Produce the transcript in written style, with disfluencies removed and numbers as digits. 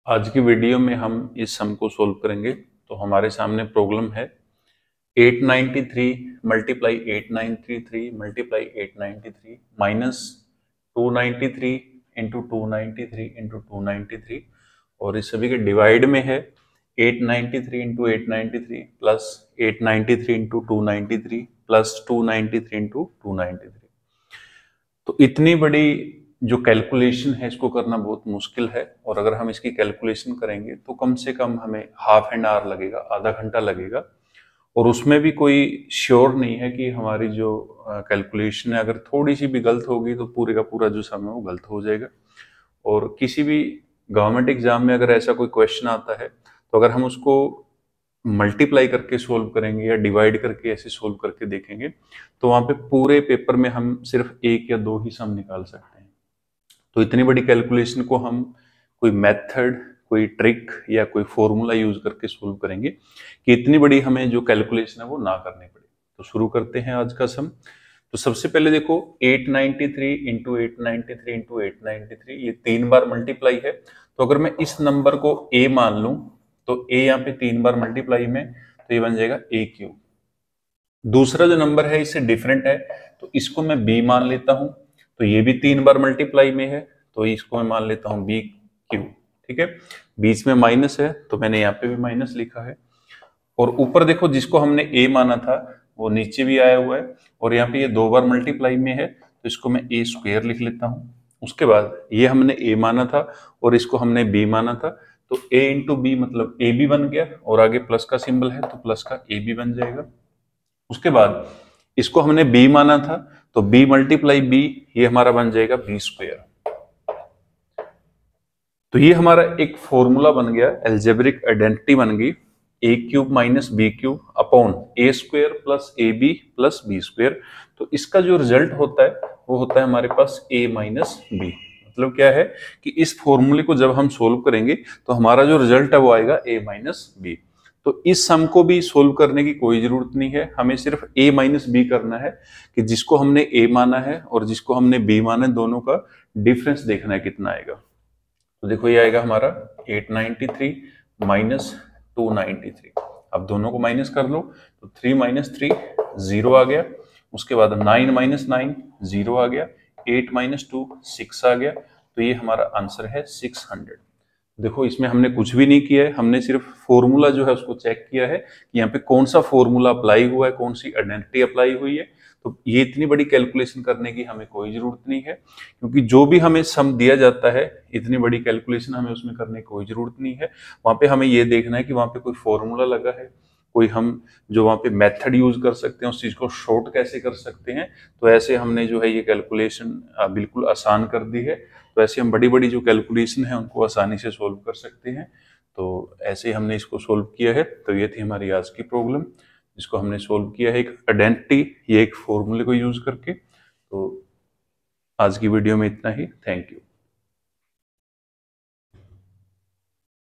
आज की वीडियो में हम इस सम को सोल्व करेंगे। तो हमारे सामने प्रॉब्लम है 893 multiply 8933 multiply 893 minus 293 into 293 into 293 और इस सभी के डिवाइड में है 893 into 893 plus 893 into 293 plus 293 into 293। तो इतनी बड़ी जो कैलकुलेशन है इसको करना बहुत मुश्किल है, और अगर हम इसकी कैलकुलेशन करेंगे तो कम से कम हमें हाफ एन आवर लगेगा, आधा घंटा लगेगा। और उसमें भी कोई श्योर नहीं है कि हमारी जो कैलकुलेशन है अगर थोड़ी सी भी गलत होगी तो पूरे का पूरा जो सम है वो गलत हो जाएगा। और किसी भी गवर्नमेंट एग्जाम में अगर ऐसा कोई क्वेश्चन आता है तो अगर हम उसको मल्टीप्लाई करके सोल्व करेंगे या डिवाइड करके ऐसे सोल्व करके देखेंगे तो वहां पे पूरे पेपर में हम सिर्फ एक या दो ही सम निकाल सकते हैं। तो इतनी बड़ी कैलकुलेशन को हम कोई मेथड, कोई ट्रिक या कोई फॉर्मूला यूज करके सोल्व करेंगे कि इतनी बड़ी हमें जो कैलकुलेशन है वो ना करनी पड़े। तो शुरू करते हैं आज का सम। तो सबसे पहले देखो 893 इंटू 893 इंटू 893 ये 3 बार मल्टीप्लाई है। तो अगर मैं इस नंबर को a मान लूं तो a यहाँ पे 3 बार मल्टीप्लाई में तो ये बन जाएगा a क्यूब। दूसरा जो नंबर है इससे डिफरेंट है तो इसको मैं b मान लेता हूं, तो ये भी 3 बार मल्टीप्लाई में है तो इसको मैं मान लेता हूं b क्यूब। ठीक है, बीच में माइनस है तो मैंने यहाँ पे भी माइनस लिखा है। और ऊपर देखो जिसको हमने a माना था वो नीचे भी आया हुआ है, और यहाँ पे ये 2 बार मल्टीप्लाई में है तो इसको मैं a स्क्वायर लिख लेता हूँ। उसके बाद ये हमने a माना था और इसको हमने b माना था, तो a इंटू बी मतलब a भी बन गया, और आगे प्लस का सिंबल है तो प्लस का a भी बन जाएगा। उसके बाद इसको हमने b माना था तो b मल्टीप्लाई b ये हमारा बन जाएगा b स्क्वायर। तो ये हमारा एक फॉर्मूला बन गया, एल्जेब्रिक आइडेंटिटी बन गई a cube minus B cube upon a square plus A B plus B square. तो इसका जो रिजल्ट होता है वो होता है हमारे पास a माइनस बी। मतलब क्या है कि इस फॉर्मूले को जब हम सोल्व करेंगे तो हमारा जो रिजल्ट है वो आएगा a माइनस बी। तो इस सम को भी सोल्व करने की कोई जरूरत नहीं है, हमें सिर्फ a माइनस बी करना है कि जिसको हमने a माना है और जिसको हमने b माना है दोनों का डिफरेंस देखना है कितना आएगा। तो देखो ये आएगा हमारा 893 माइनस 293। अब दोनों को माइनस कर लो तो 3 माइनस 3 जीरो आ गया। उसके बाद 9 माइनस 9 जीरो आ गया। 8 माइनस 2 6 आ गया। तो ये हमारा आंसर है 600। देखो इसमें हमने कुछ भी नहीं किया है, हमने सिर्फ फॉर्मूला जो है उसको चेक किया है कि यहाँ पे कौन सा फॉर्मूला अप्लाई हुआ है, कौन सी आइडेंटिटी अप्लाई हुई है। तो ये इतनी बड़ी कैलकुलेशन करने की हमें कोई जरूरत नहीं है, क्योंकि जो भी हमें सम दिया जाता है इतनी बड़ी कैलकुलेशन हमें उसमें करने की कोई जरूरत नहीं है। वहां पे हमें ये देखना है कि वहां पे कोई फॉर्मूला लगा है, कोई हम जो वहां पे मेथड यूज कर सकते हैं, उस चीज को शॉर्ट कैसे कर सकते हैं। तो ऐसे हमने जो है ये कैलकुलेशन बिल्कुल आसान कर दी है। तो ऐसे हम बड़ी बड़ी जो कैलकुलेशन है उनको आसानी से सोल्व कर सकते हैं। तो ऐसे हमने इसको सोल्व किया है। तो ये थी हमारी आज की प्रॉब्लम जिसको हमने सोल्व किया है एक आइडेंटिटी, ये एक फॉर्मूले को यूज करके। तो आज की वीडियो में इतना ही। Thank you.